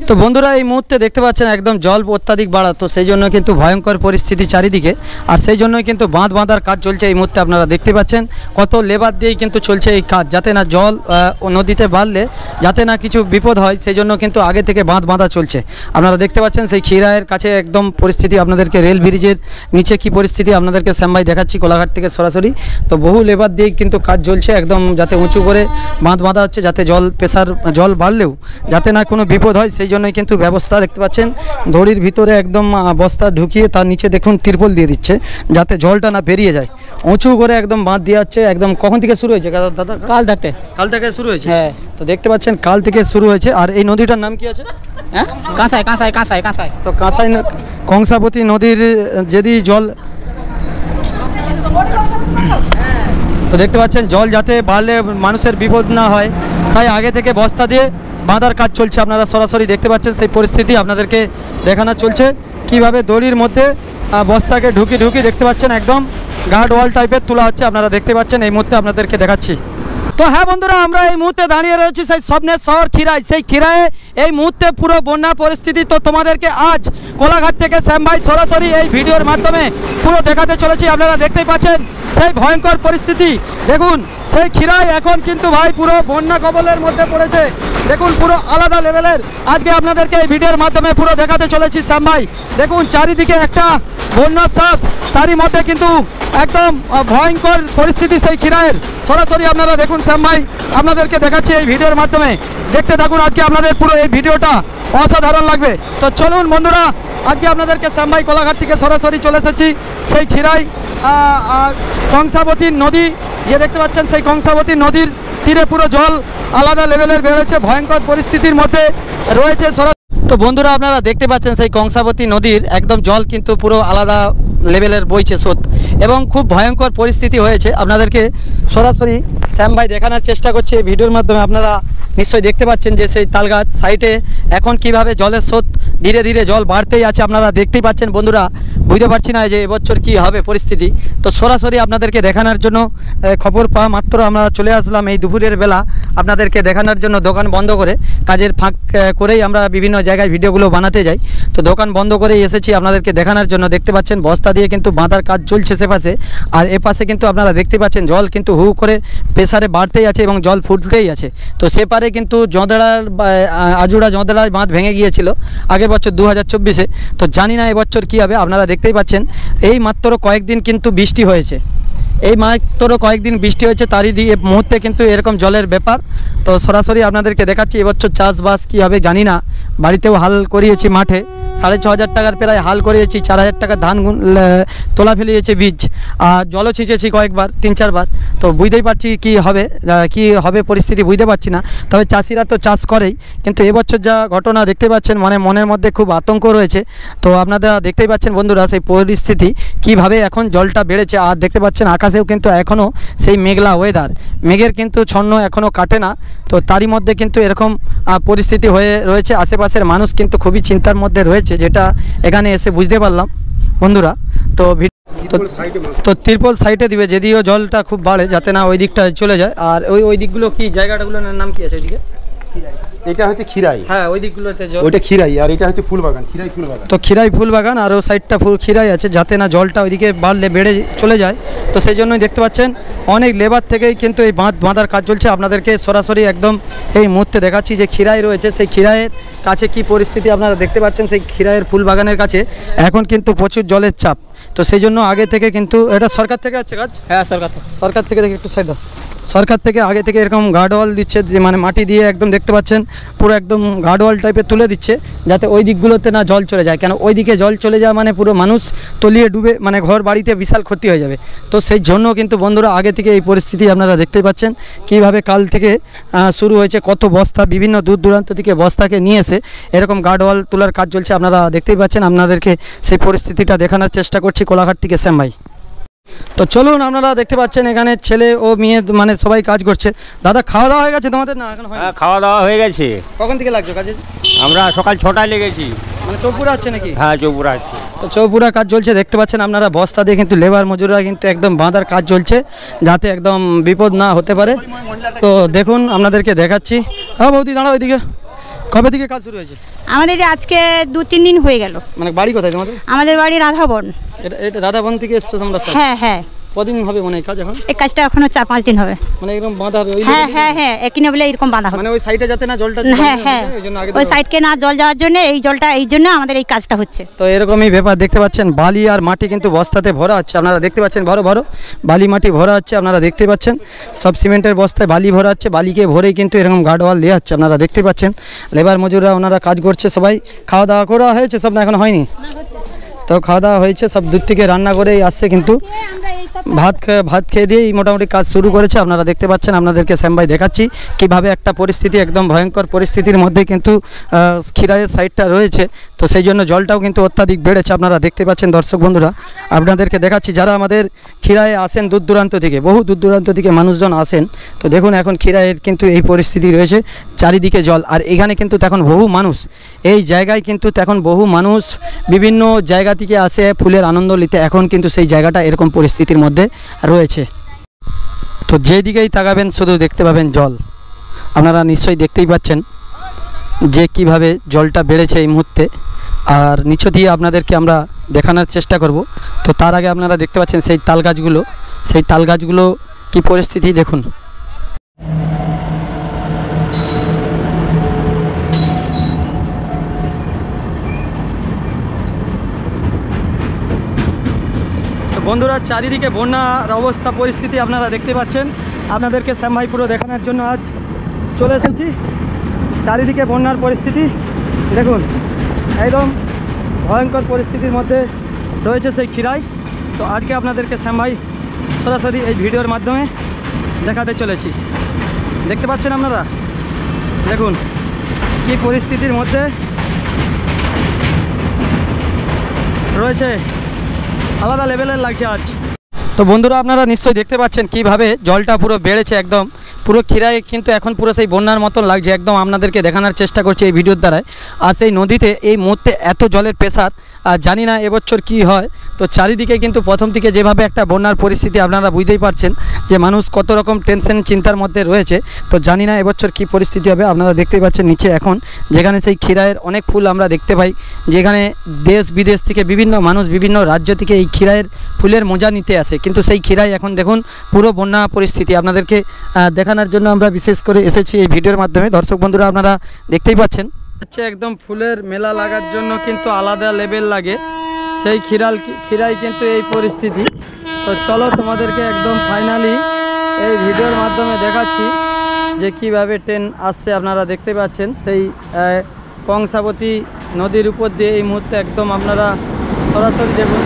তো বন্ধুরা এই মুহূর্তে দেখতে পাচ্ছেন একদম জল অত্যাধিক বাড়া, তো সেই জন্য কিন্তু ভয়ঙ্কর পরিস্থিতি চারিদিকে, আর সেই জন্যই কিন্তু বাঁধ বাঁধার কাজ চলছে এই মুহূর্তে। আপনারা দেখতে পাচ্ছেন কত লেবার দিয়েই কিন্তু চলছে এই কাজ, যাতে না জল নদীতে বাড়লে যাতে না কিছু বিপদ হয়, সেই জন্য কিন্তু আগে থেকে বাঁধ বাঁধা চলছে। আপনারা দেখতে পাচ্ছেন সেই খিরায়ের কাছে একদম পরিস্থিতি, আপনাদেরকে রেল ব্রিজের নিচে কি পরিস্থিতি আপনাদেরকে শ্যামভাই দেখাচ্ছি কোলাঘাট থেকে সরাসরি। তো বহু লেবার দিয়েই কিন্তু কাজ চলছে একদম, যাতে উঁচু করে বাঁধ বাঁধা হচ্ছে, যাতে জল বাড়লেও যাতে না কোনো বিপদ হয়, সেই জন্যই কিন্তু ব্যবস্থা দেখতে পাচ্ছেন। দড়ির ভিতরে একদম বস্তা ঢুকিয়ে তার নিচে দেখুন তিরপল দিয়ে দিচ্ছে, যাতে জলটা না বেরিয়ে যায়। উঁচু করে একদম বাঁধ দেওয়া হচ্ছে। একদম কখন থেকে শুরু হয়েছে দাদা? কাল থেকে শুরু হয়েছে। হ্যাঁ, তো দেখতে পাচ্ছেন কাল থেকে শুরু হয়েছে। আর এই নদীটার নাম কি আছে? হ্যাঁ, কাঁসাই। তো কাঁসাই কংসাবতী নদীর যদি জল, তো দেখতে পাচ্ছেন জল যাতে বাড়লে মানুষের বিপদ না হয়, তাই আগে থেকে বস্তা দিয়ে বাঁধার কাজ চলছে। আপনারা সরাসরি দেখতে পাচ্ছেন সেই পরিস্থিতি আপনাদেরকে দেখানো চলছে, কিভাবে দড়ির মধ্যে বস্তাকে ঢুকি দেখতে পাচ্ছেন একদম গার্ড ওয়াল টাইপের তোলা হচ্ছে। আপনারা দেখতে পাচ্ছেন এই মুহূর্তে আপনাদেরকে দেখাচ্ছি। তো হ্যাঁ বন্ধুরা, আমরা এই মুহূর্তে দাঁড়িয়ে রয়েছি সেই স্বপ্নের শহর খিরাই। সেই খিরায়ে এই মুহূর্তে পুরো বন্যা পরিস্থিতি। তো তোমাদেরকে আজ কোলাঘাট থেকে শ্যামভাই সরাসরি এই ভিডিওর মাধ্যমে পুরো দেখাতে চলেছি। আপনারা দেখতেই পাচ্ছেন সেই ভয়ঙ্কর পরিস্থিতি। দেখুন সেই খিরাই এখন কিন্তু ভাই পুরো বন্যা কবলের মধ্যে পড়েছে। দেখুন পুরো আলাদা লেভেলের আজকে আপনাদেরকে এই ভিডিওর মাধ্যমে পুরো দেখাতে চলেছি শ্যামভাই। দেখুন চারিদিকে একটা বন্যার চাষ, তারই মধ্যে কিন্তু একদম ভয়ঙ্কর পরিস্থিতি সেই খিরায়ের। সরাসরি আপনারা দেখুন শ্যামভাই আপনাদেরকে দেখাচ্ছি এই ভিডিওর মাধ্যমে, দেখতে থাকুন। আজকে আপনাদের পুরো এই ভিডিওটা অসাধারণ লাগবে। তো চলুন বন্ধুরা, আজকে আপনাদেরকে শ্যামভাই কোলাঘাট থেকে সরাসরি চলে এসেছি সেই খিরাই কংসাবতী নদী, যে দেখতে পাচ্ছেন সেই কংসাবতী নদীর তীরে পুরো জল আলাদা লেভেলের বেরোচ্ছে, ভয়ঙ্কর পরিস্থিতির মধ্যে রয়েছে। তো বন্ধুরা আপনারা দেখতে পাচ্ছেন সেই কংসাবতী নদীর একদম জল কিন্তু পুরো আলাদা লেভেলের বইছে স্রোত, এবং খুব ভয়ঙ্কর পরিস্থিতি হয়েছে। আপনাদেরকে সরাসরি শ্যামভাই দেখানোর চেষ্টা করছে এই ভিডিওর মাধ্যমে। আপনারা নিশ্চয়ই দেখতে পাচ্ছেন যে সেই তালগাছ সাইডে এখন কিভাবে জলের স্রোত ধীরে ধীরে জল বাড়তেই আছে। আপনারা দেখতেই পাচ্ছেন বন্ধুরা, বুঝতে পারছি না যে এবছর কি হবে পরিস্থিতি। তো সরাসরি আপনাদেরকে দেখানোর জন্য খবর পাওয়া মাত্র আমরা চলে আসলাম এই দুপুরের বেলা আপনাদেরকে দেখানোর জন্য। দোকান বন্ধ করে কাজের ফাঁক করেই আমরা বিভিন্ন জায়গায় ভিডিওগুলো বানাতে যাই, তো দোকান বন্ধ করেই এসেছি আপনাদেরকে দেখানোর জন্য। দেখতে পাচ্ছেন বস্তা দিয়ে কিন্তু বাঁধার কাজ চলছে সেপাশে, আর এপাশে কিন্তু আপনারা দেখতে পাচ্ছেন জল কিন্তু হু করে প্রেসারে বাড়তেই আছে এবং জল ফুটতেই আছে। তো সেপারে কিন্তু আজুড়া জঁদড়ার বাঁধ ভেঙে গিয়েছিল আগের বছর 2024-এ। তো জানি না এবছর কী হবে। আপনারা দেখতেই পাচ্ছেন এই মাত্র কয়েকদিন কিন্তু বৃষ্টি হয়েছে, তারই দিয়ে মুহূর্তে কিন্তু এরকম জলের ব্যাপার। তো সরাসরি আপনাদেরকে দেখাচ্ছি এবছর চাষবাস কী হবে জানি না। বাড়িতেও হাল করিয়েছি, মাঠে 6,500 টাকার প্রায় হাল করিয়েছি, 4,000 টাকা ধান তোলা ফেলিয়েছে বীজ, আর জলও ছিঁচেছি কয়েকবার 3-4 বার। তো বুঝতেই পারছি কী হবে পরিস্থিতি বুঝতে পারছি না। তবে চাষিরা তো চাষ করেই, কিন্তু এবছর যা ঘটনা দেখতে পাচ্ছেন মানে মনের মধ্যে খুব আতঙ্ক রয়েছে। তো আপনারা দেখতেই পাচ্ছেন বন্ধুরা সেই পরিস্থিতি কিভাবে এখন জলটা বেড়েছে। আর দেখতে পাচ্ছেন আকাশেও কিন্তু এখনও সেই মেঘলা ওয়েদার, মেঘের কিন্তু ছন্ন এখনও কাটে না। তো তারই মধ্যে কিন্তু এরকম পরিস্থিতি হয়ে রয়েছে। আশেপাশের মানুষ কিন্তু খুবই চিন্তার মধ্যে রয়েছে, যেটা এখানে এসে বুঝতে পারলাম বন্ধুরা। তো তিরপল সাইডে দিবে যদিও জলটা খুব বাড়ে, যাতে না ওই দিকটা চলে যায়। আর ওই দিকগুলো কি জায়গাটাগুলোর নাম কি আছে ওইদিকে? এটা হচ্ছে খিরাই। হ্যাঁ, ওই দিকগুলোতে ওইটা খিরাই, আর এটা হচ্ছে ফুলবাগান, খিরাই ফুলবাগান। তো খিরাই ফুলবাগান আর ওই সাইডটা খিরাই আছে, যাতে না জলটা ওইদিকে বাড়লে বেড়ে চলে যায়। তো সেই জন্যই দেখতে পাচ্ছেন অনেক লেবার থেকেই কিন্তু এই বাঁধার কাজ চলছে। আপনাদেরকে সরাসরি একদম এই মুহূর্তে দেখাচ্ছি যে খিরাই রয়েছে, সেই খিরাইয়ের কাছে কি পরিস্থিতি আপনারা দেখতে পাচ্ছেন। সেই খিরাইয়ের ফুলবাগানের কাছে এখন কিন্তু প্রচুর জলের চাপ। তো সেই জন্য আগে থেকে কিন্তু এটা সরকার থেকে আছে কাজ। হ্যাঁ, সরকার থেকে একটু সাইড দাও। সরকার থেকে আগে থেকে এরকম গার্ডওয়াল দিচ্ছে, যে মানে মাটি দিয়ে একদম দেখতে পাচ্ছেন পুরো একদম গার্ডওয়াল টাইপের তুলে দিচ্ছে, যাতে ওই দিকগুলোতে না জল চলে যায়। কেন ওই দিকে জল চলে যায় মানে পুরো মানুষ তলিয়ে ডুবে মানে ঘর বাড়িতে বিশাল ক্ষতি হয়ে যাবে। তো সেই জন্য কিন্তু বন্ধুরা আগে থেকে এই পরিস্থিতি আপনারা দেখতেই পাচ্ছেন কিভাবে কাল থেকে শুরু হয়েছে। কত বস্তা বিভিন্ন দূর দূরান্ত থেকে বস্তাকে নিয়ে এসে এরকম গার্ডওয়াল তোলার কাজ চলছে। আপনারা দেখতেই পাচ্ছেন, আপনাদেরকে সেই পরিস্থিতিটা দেখানোর চেষ্টা করছি কোলাঘাট থেকে শ্যামভাই। তো চলুন, আপনারা দেখতে পাচ্ছেন এখানে ছেলে ও মেয়ে মানে সবাই কাজ করছে। দাদা খাওয়া দাওয়া হয়ে গেছে তোমাদের? না এখন হ্যাঁ, খাওয়া দাওয়া হয়ে গেছে। কখন থেকে লাগছো কাজে? আমরা সকাল 6টায় লেগেছি। মানে চৌপুরা আছে নাকি? হ্যাঁ, চৌপুরা আছে। তো চৌপুরা কাজ চলছে দেখতে পাচ্ছেন আপনারা। বস্তা দিয়ে কিন্তু লেবার মজুররা কিন্তু একদম বাঁধার কাজ চলছে, যাতে একদম বিপদ না হতে পারে। তো দেখুন আপনাদেরকে দেখাচ্ছি। হ্যাঁ বৌদি দাঁড়াও ওইদিকে। কবে থেকে কাজ শুরু হয়েছে? আমাদের আজকে 2-3 দিন হয়ে গেল। মানে বাড়ি কোথায় তোমাদের? আমাদের বাড়ি রাধাবন। এটা রাধাবন থেকে এসছো তোমরা সব? হ্যাঁ হ্যাঁ। কদিন হবে মানে এই কাজ এখন? এই কাজটা এখনো 4-5 দিন হবে। মানে এরকম বাঁধা হবে? হ্যাঁ হ্যাঁ হ্যাঁ, এখানে বলে এরকম বাঁধা হবে। মানে ওই সাইডে যাতে না জলটা হ্যাঁ হ্যাঁ, ওই সাইডকে না জল যাওয়ার জন্য এই জন্য আমাদের এই কাজটা হচ্ছে। তো এরকমই ব্যাপার দেখতে পাচ্ছেন, বালি আর মাটি কিন্তু বস্তাতে ভরা হচ্ছে, আপনারা দেখতে পাচ্ছেন, ভরো বালি মাটি ভরা হচ্ছে, আপনারা দেখতে পাচ্ছেন সব সিমেন্টের বস্তায় বালি ভরা হচ্ছে, বালিকে ভরেই কিন্তু এরকম গার্ডওয়াল দেওয়া হচ্ছে, আপনারা দেখতে পাচ্ছেন। লেবার মজুররা ওনারা কাজ করছে, সবাই খাওয়া দাওয়া করা হয়েছে সব? না এখন হয়নি। তো খাওয়া দাওয়া হয়েছে, সব দূর থেকে রান্না করেই আসছে, কিন্তু ভাত খেয়ে দিয়েই মোটামুটি কাজ শুরু করেছে। আপনারা দেখতে পাচ্ছেন, আপনাদেরকে শ্যাম ভাই দেখাচ্ছি কিভাবে একটা পরিস্থিতি, একদম ভয়ঙ্কর পরিস্থিতির মধ্যে কিন্তু খিরাইয়ের সাইডটা রয়েছে। তো সেই জন্য জলটাও কিন্তু অত্যাধিক বেড়েছে, আপনারা দেখতে পাচ্ছেন। দর্শক বন্ধুরা, আপনাদেরকে দেখাচ্ছি, যারা আমাদের খিরাইয়ে আসেন দূর দূরান্ত থেকে, বহু দূর দূরান্ত থেকে মানুষজন আসেন, তো দেখুন এখন খিরাইয়ের কিন্তু এই পরিস্থিতি রয়েছে, চারিদিকে জল। আর এখানে কিন্তু এখন বহু মানুষ, এই জায়গায় কিন্তু এখন বহু মানুষ বিভিন্ন জায়গা থেকে আসে ফুলের আনন্দ নিতে। এখন কিন্তু সেই জায়গাটা এরকম পরিস্থিতির মধ্যে রয়েছে। তো যেদিকেই তাকাবেন শুধু দেখতে পাবেন জল। আপনারা নিশ্চয়ই দেখতেই পাচ্ছেন যে কিভাবে জলটা বেড়েছে এই মুহূর্তে। আর নিচে দিয়ে আপনাদেরকে আমরা দেখানোর চেষ্টা করব। তো তার আগে আপনারা দেখতে পাচ্ছেন সেই তাল গাছগুলো কি পরিস্থিতি দেখুন। বন্ধুরা, চারিদিকে বন্যার অবস্থা পরিস্থিতি আপনারা দেখতে পাচ্ছেন। আপনাদেরকে শ্যাম ভাই পুরো দেখানোর জন্য আজ চলে এসেছি। চারিদিকে বন্যার পরিস্থিতি দেখুন, একদম ভয়ঙ্কর পরিস্থিতির মধ্যে রয়েছে সেই খিরাই। তো আজকে আপনাদেরকে শ্যাম ভাই সরাসরি এই ভিডিওর মাধ্যমে দেখাতে চলেছি। দেখতে পাচ্ছেন আপনারা, দেখুন কি পরিস্থিতির মধ্যে রয়েছে, আলাদা লেভেলের লাগছে আজ। তো বন্ধুরা, আপনারা নিশ্চয়ই দেখতে পাচ্ছেন কিভাবে জলটা পুরো বেড়েছে, একদম পুরো খিরাই কিন্তু এখন পুরো সেই বন্যার মতন লাগছে, একদম আপনাদেরকে দেখানোর চেষ্টা করছি এই ভিডিওর দ্বারায়। আর সেই নদীতে এই মুহূর্তে এত জলের প্রেসার, আর জানি না এবছর কি হয়। তো চারিদিকে কিন্তু প্রথম থেকে যেভাবে একটা বন্যার পরিস্থিতি, আপনারা বুঝতেই পারছেন যে মানুষ কত রকম টেনশন চিন্তার মধ্যে রয়েছে। তো জানি না এবছর কি পরিস্থিতি হবে। আপনারা দেখতেই পাচ্ছেন নিচে এখন যেখানে সেই খিরাইয়ের অনেক ফুল আমরা দেখতে পাই, যেখানে দেশ বিদেশ থেকে বিভিন্ন মানুষ বিভিন্ন রাজ্য থেকে এই খিরাইয়ের ফুলের মজা নিতে আসে, কিন্তু সেই খিরাই এখন দেখুন পুরো বন্যা পরিস্থিতি। আপনাদেরকে দেখানোর জন্য আমরা বিশেষ করে এসেছি এই ভিডিওর মাধ্যমে। দর্শক বন্ধুরা, আপনারা দেখতেই পাচ্ছেন, একদম ফুলের মেলা লাগার জন্য কিন্তু আলাদা লেভেল লাগে, সেই খিরাই কিন্তু এই পরিস্থিতি। তো চলো তোমাদেরকে একদম ফাইনালি এই ভিডিওর মাধ্যমে দেখাচ্ছি যে কিভাবে ট্রেন আসছে। আপনারা দেখতে পাচ্ছেন সেই কংসাবতী নদীর উপর দিয়ে এই মুহূর্তে একদম আপনারা সরাসরি দেখুন।